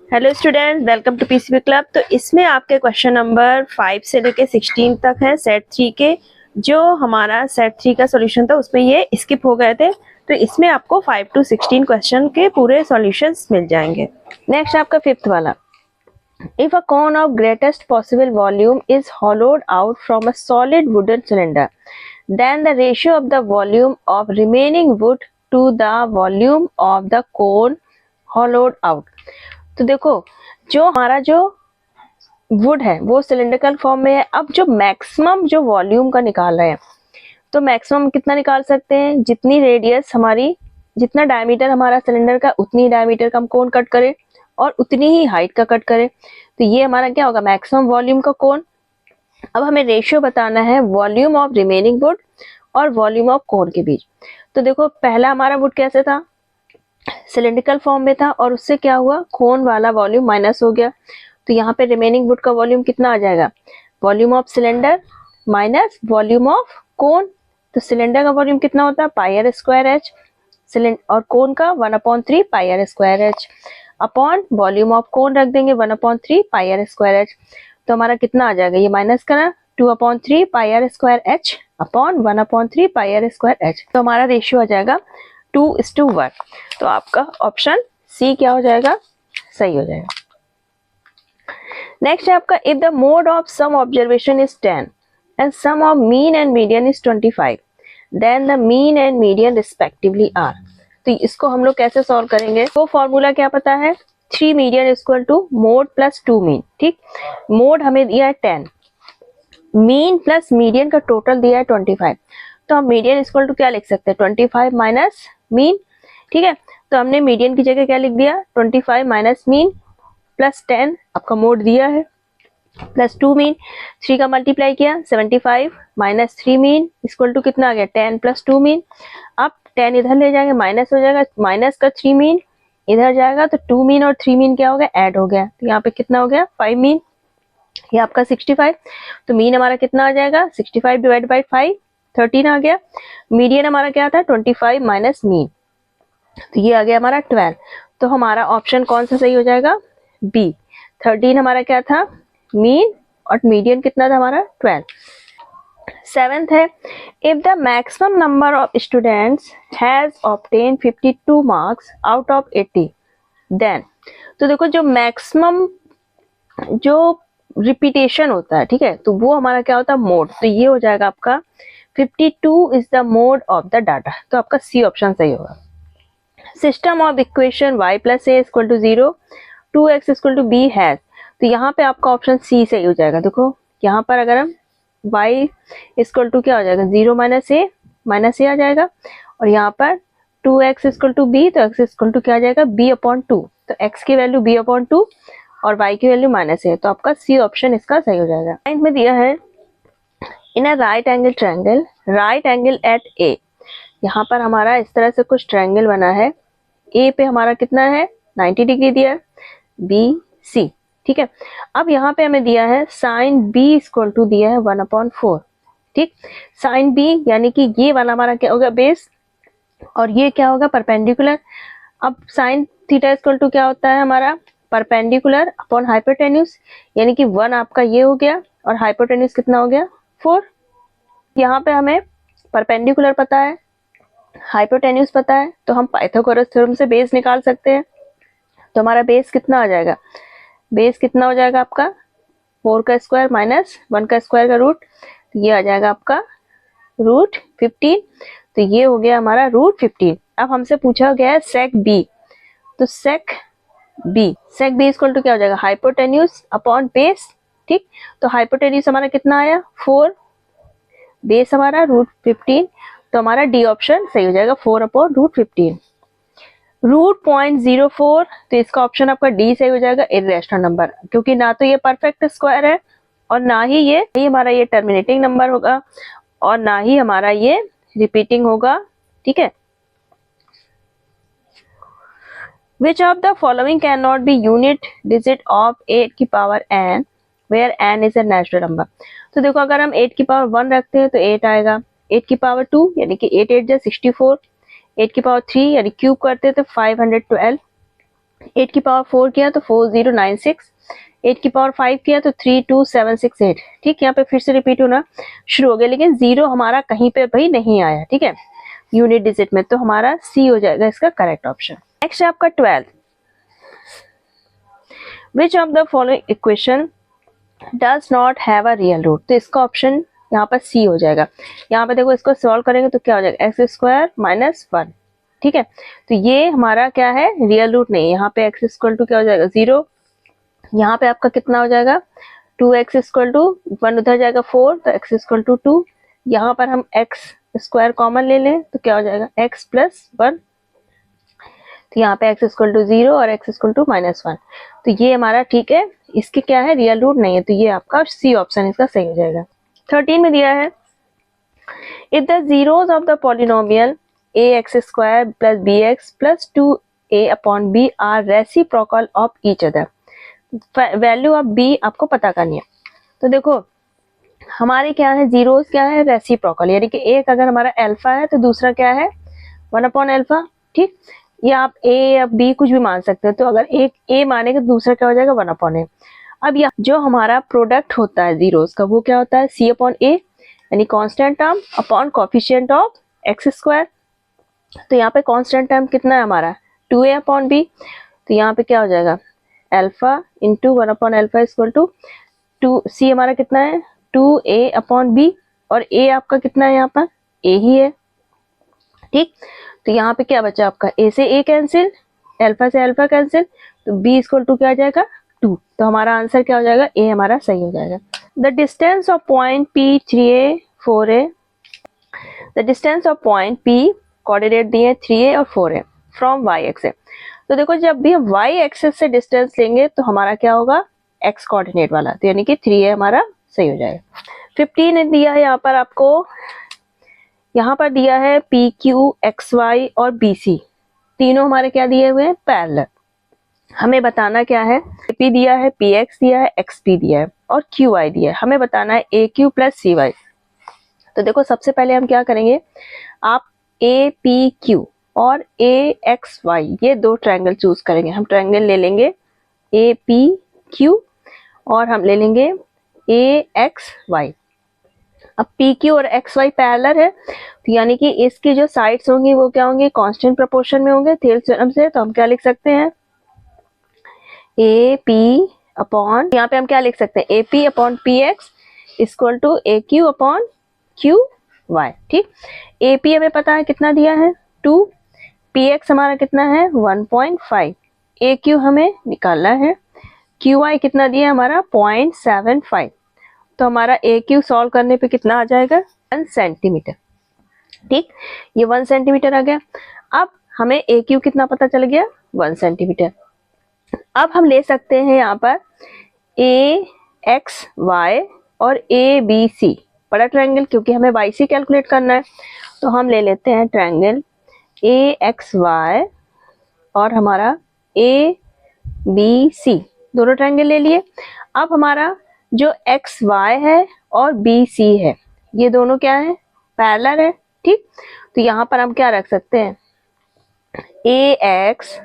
Hello student, welcome to PCB club. तो इसमें आपके क्वेश्चन नंबर 5 से लेके 16 तक है सेट 3 के। जो हमारा सेट 3 का सॉल्यूशन था उसमें ये स्किप हो गए थे, तो इसमें आपको 5 to 16 क्वेश्चन के पूरे सॉल्यूशंस मिल जाएंगे। नेक्स्ट आपका 5th वाला, if a cone of greatest possible volume is hollowed out from a solid wooden cylinder, then the ratio of the volume of remaining wood to the volume of the cone hollowed out। तो देखो, जो हमारा जो would है वो cylindrical form में है। अब जो मैक्सिमम जो वॉल्यूम का निकाल रहे हैं, तो मैक्सिमम कितना निकाल सकते हैं, जितनी रेडियस हमारी, जितना डायमीटर हमारा सिलेंडर का, उतनी डायमीटर का हम कोन कट करें और उतनी ही हाइट का कट करें। तो ये हमारा क्या होगा, मैक्सिमम वॉल्यूम का कोन। अब हमें रेशियो बताना है वॉल्यूम ऑफ रिमेनिंग वुड और वॉल्यूम ऑफ कोन के बीच। तो देखो, पहला हमारा वुड कैसे था, सिलिंड्रिकल फॉर्म में था, और उससे क्या हुआ, कोन वाला वॉल्यूम माइनस हो गया। तो यहाँ पे रिमेनिंग वुड का वॉल्यूम कितना आ जाएगा, volume of cylinder minus volume of कोन। तो सिलेंडर का वॉल्यूम कितना होता है, पाई आर स्क्वायर एच, और कोन का 1/3 pi r square h, upon volume of cone रख देंगे 1/3 पाई आर स्क्वायर एच। तो हमारा कितना आ जाएगा, ये माइनस करना, 2/3 pi r square h upon 1/3 pi r square h. तो हमारा रेशियो आ जाएगा 2:1। तो आपका ऑप्शन सी क्या हो जाएगा, सही हो जाएगा। नेक्स्ट है आपका, if the mode of some observation is 10 and sum of mean and median is 25, then the mean and median respectively are. तो इसको हम लोग कैसे सॉल्व करेंगे, वो फॉर्मूला क्या पता है, 3 median equal to mode plus 2 mean. ठीक, मोड हमें दिया है 10, मीन प्लस मीडियन का टोटल दिया है 25। तो हम मीडियन इक्वल टू क्या लिख सकते हैं, 25 माइनस मीन। ठीक है, तो हमने मीडियन की जगह क्या लिख दिया, 25 माइनस मीन प्लस 10 आपका मोड दिया है, प्लस 2 मीन, 3 का मल्टीप्लाई किया, 75 माइनस 3 मीन इक्वल टू कितना आ गया, 10 प्लस 2 मीन। अब 10 इधर ले जाएंगे, माइनस हो जाएगा, माइनस का 3 मीन इधर जाएगा, तो 2 मीन और 3 मीन क्या हो गया, ऐड हो गया। तो यहाँ पे कितना हो गया, 5 मीन, ये आपका 65। तो मीन हमारा कितना आ जाएगा, 65 डिवाइड बाई 5, 13 आ गया। मीडियन हमारा क्या था, 25 माइनस मीन, तो ये आ गया हमारा 12। तो हमारा ऑप्शन कौन सा सही हो जाएगा, बी। 13 हमारा क्या था, मीन, और मीडियन कितना था हमारा, 12। 7th है, if the maximum number of students has obtain 52 marks out of 80, then. तो देखो, जो मैक्सिमम जो रिपीटेशन होता है, ठीक है, तो वो हमारा क्या होता है, मोड। तो ये हो जाएगा आपका 52 is the mode of the data. तो आपका सी ऑप्शन सही होगा। System of equation y plus a equal to 0, 2x equal to b has. तो यहाँ पे आपका ऑप्शन सी सही हो जाएगा। देखो, यहाँ पर अगर हम y इक्वल टू क्या हो जाएगा, 0 माइनस ए आ जाएगा, और यहाँ पर 2x इक्वल टू बी, तो x इक्वल टू क्या आ जाएगा, b/2। तो x की वैल्यू b/2 और y की वैल्यू माइनस है। तो आपका सी ऑप्शन इसका सही हो जाएगा। पॉइंट में दिया है, in a right angle triangle, right angle at A. यहाँ पर हमारा इस तरह से कुछ ट्रायंगल बना है, ए पे हमारा कितना है, 90 डिग्री दिया है, बी सी। ठीक है, अब यहाँ पे हमें दिया है साइन बी इक्वल टू दिया है 1/4। ठीक, साइन बी यानी कि ये वाला हमारा क्या होगा, बेस, और ये क्या होगा, परपेंडिकुलर। अब साइन थीटा इक्वल टू क्या होता है हमारा, परपेंडिकुलर अपॉन हाइपोटेन्यूज, यानी कि 1 आपका ये हो गया, और हाइपोटेन्यूज कितना हो गया, 4। यहाँ पे हमें परपेंडिकुलर पता है, हाइपोटेन्यूज पता है, तो हम पाइथागोरस थ्योरम से बेस निकाल सकते हैं। तो हमारा बेस कितना आ जाएगा, बेस कितना हो जाएगा आपका, 4 का स्क्वायर माइनस 1 का स्क्वायर का रूट, ये आ जाएगा आपका √15। तो ये हो गया हमारा √15। अब हमसे पूछा गया है सेक बी, तो सेक बी इक्वल टू क्या हो जाएगा, हाइपोटेन्यूज अपॉन बेस। ठीक, तो हाइपोटेन्यूज हमारा कितना आया, 4, बेस हमारा √15। तो हमारा डी ऑप्शन सही हो जाएगा, 4/√15। √0.04, तो इसका ऑप्शन आपका डी सही हो जाएगा, इर्रेशनल नंबर, क्योंकि ना तो ये परफेक्ट स्क्वायर है, और ना ही ये हमारा ये टर्मिनेटिंग नंबर होगा, और ना ही हमारा ये रिपीटिंग होगा। ठीक है, Which of the following cannot be unit digit of 8 की power n where n is a natural number। तो देखो, अगर हम 8 की पावर 1 रखते हैं तो 8 आएगा, 8 की पावर 2 यानी कि 8 8 जा 64, 8 की पावर 3 यानी क्यूब करते हैं तो 512, 8 की पावर 4 किया तो 4096, 8 की पावर 5 किया तो 32768। ठीक, यहाँ पे फिर से रिपीट होना शुरू हो गया, लेकिन जीरो हमारा कहीं पे भाई नहीं आया। ठीक है, यूनिट डिजिट में, तो हमारा सी हो जाएगा इसका करेक्ट ऑप्शन। नेक्स्ट है आपका 12, which of the following equation does not have a real root. तो इसका ऑप्शन यहाँ पर सी हो जाएगा। यहाँ पे देखो, इसको सॉल्व करेंगे तो क्या हो जाएगा, एक्स स्क्वायर माइनस 1। ठीक है, तो ये हमारा क्या है, रियल रूट नहीं। यहाँ पे एक्स इक्वल टू क्या हो जाएगा, 0। यहाँ पे आपका कितना हो जाएगा, 2x इक्वल टू 1 उधर जाएगा 4, तो x इक्वल टू 2। यहाँ पर हम x स्क्वायर कॉमन ले लें तो क्या हो जाएगा, x प्लस 1। तो यहाँ पे x इक्वल टू 0 और x इक्वल टू -1। तो ये हमारा ठीक है, इसके क्या है, रियल रूट नहीं है, तो ये आपका सी ऑप्शन इसका सही हो जाएगा। 13 में दिया है, if the zeros of the polynomial ax square plus bx plus 2a upon b are reciprocal of each other. Value of b आपको पता करनी है। तो देखो हमारे क्या है, जीरोस क्या है, रेसिप्रोकल, यानी कि एक अगर हमारा अल्फा है तो दूसरा क्या है, 1 अपॉन अल्फा। ठीक, या आप a या b कुछ भी मान सकते हो। तो अगर एक a मानेगा तो दूसरा क्या हो जाएगा, 1 अपॉन a। अब यहाँ जो हमारा प्रोडक्ट होता है जीरोस का, वो क्या होता है, c अपॉन a, यानी constant term upon coefficient of x square. तो यहाँ पे कांस्टेंट टर्म कितना है हमारा, 2a अपॉन b। तो यहाँ पे क्या हो जाएगा, alpha into 1 upon alpha equal to 2c, हमारा कितना है, 2a अपॉन b, और a आपका कितना है, यहाँ पर a ही है। ठीक, तो यहाँ पे क्या बचा आपका, a से a कैंसिल, अल्फा से अल्फा कैंसिल, तो b इक्वल टू क्या आ जाएगा, 2। तो हमारा आंसर क्या हो जाएगा, a हमारा सही हो जाएगा। The distance of point p 3a 4a, the distance of point p coordinate दिए 3a और 4a फ्रॉम y एक्सिस। तो देखो जब भी हम y एक्सिस से डिस्टेंस लेंगे तो हमारा क्या होगा, x कोऑर्डिनेट वाला, तो यानी कि 3a हमारा सही हो जाएगा। 15 दिया है यहाँ पर आपको, यहाँ पर दिया है पी क्यू एक्स वाई और बी सी, तीनों हमारे क्या दिए हुए हैं, पैरेलल। हमें बताना क्या है, पी दिया है, पी एक्स दिया है, एक्स पी दिया है और क्यू वाई दिया है। हमें बताना है ए क्यू प्लस सी वाई। तो देखो सबसे पहले हम क्या करेंगे, आप ए पी क्यू और ए एक्स वाई ये दो ट्रायंगल चूज करेंगे। हम ट्रायंगल ले लेंगे ए पी क्यू और हम ले लेंगे ए एक्स वाई। अब पी क्यू और एक्स वाई पैरेलल है, तो यानी कि इसकी जो साइड्स होंगी वो क्या होंगी, कांस्टेंट प्रोपोर्शन में होंगे थेल्स थ्योरम से। तो हम क्या लिख सकते हैं, ए पी अपॉन, यहाँ पे हम क्या लिख सकते हैं, A P upon P X equal to A Q upon Q Y. ठीक, ए पी हमें पता है कितना दिया है 2, पी एक्स हमारा कितना है 1.5, ए क्यू हमें निकालना है, क्यू वाई कितना दिया है हमारा 0.75। तो हमारा ए क्यू सॉल्व करने पे कितना आ जाएगा, 1 सेंटीमीटर। ठीक, ये 1 सेंटीमीटर आ गया। अब हमें ए क्यू कितना पता चल गया, 1 सेंटीमीटर। अब हम ले सकते हैं यहाँ पर ए एक्स वाई और ए बी सी, बड़ा ट्रायंगल, क्योंकि हमें वाई सी कैलकुलेट करना है। तो हम ले लेते हैं ट्रायंगल ए एक्स वाई और हमारा ए बी सी, दोनों ट्रायंगल ले लिए। अब हमारा जो एक्स वाई है और बी सी है, ये दोनों क्या है, पैरेलल है। ठीक, तो यहाँ पर हम क्या रख सकते हैं, ए एक्स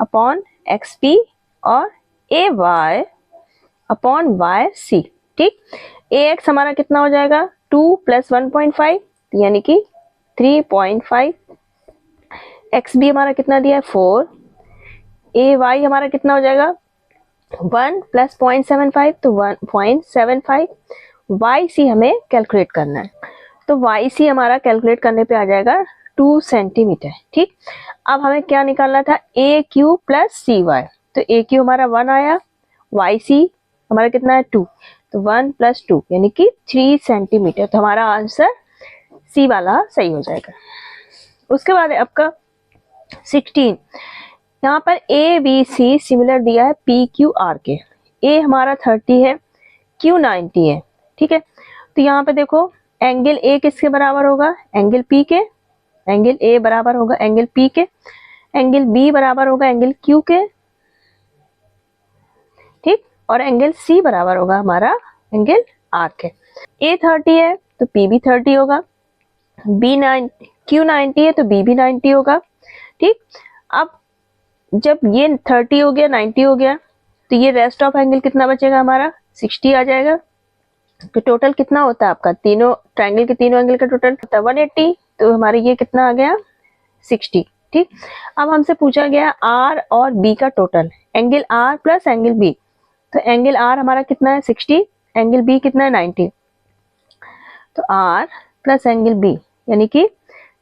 अपॉन एक्स पी और ए वाई अपॉन वाई सी। ठीक, ए एक्स हमारा कितना हो जाएगा 2 प्लस 1.5 यानी कि 3.5, एक्स बी हमारा कितना दिया है 4, ए वाई हमारा कितना हो जाएगा 1 प्लस 0.75 तो 1.75, वाई सी हमें कैलकुलेट करना है। तो वाई सी हमारा कैलकुलेट करने पे आ जाएगा 2 सेंटीमीटर। ठीक, अब हमें क्या निकालना था, ए क्यू प्लस सी वाई। तो ए क्यू हमारा 1 आया, वाई सी हमारा कितना है 2, तो 1 प्लस 2 यानी कि 3 सेंटीमीटर। तो हमारा आंसर सी वाला सही हो जाएगा। उसके बाद आपका 16, यहाँ पर ए बी सी सिमिलर दिया है पी क्यू आर के। ए हमारा 30 है, क्यू 90 है। ठीक है, तो यहाँ पे देखो एंगल ए किसके बराबर होगा, एंगल पी के, एंगल ए बराबर होगा एंगल पी के, एंगल बी बराबर होगा एंगल क्यू के। ठीक, और एंगल सी बराबर होगा हमारा एंगल आर के। ए 30 है तो पी भी 30 होगा, बी क्यू 90 है तो बी भी 90 होगा, ठीक, अब जब ये 30 हो गया, 90 हो गया, तो ये रेस्ट ऑफ एंगल कितना बचेगा हमारा, 60 आ जाएगा। तो टोटल कितना होता है आपका, तीनों ट्रायंगल के तीनों एंगल का टोटल होता है 180, तो हमारे ये कितना आ गया 60। ठीक, अब हमसे पूछा गया आर और बी का total, angle R plus angle B, तो एंगल आर हमारा कितना है 60, एंगल बी कितना है 90, तो आर प्लस एंगल बी यानी कि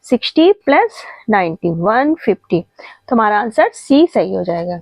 60 प्लस 90 150, तो हमारा आंसर सी सही हो जाएगा।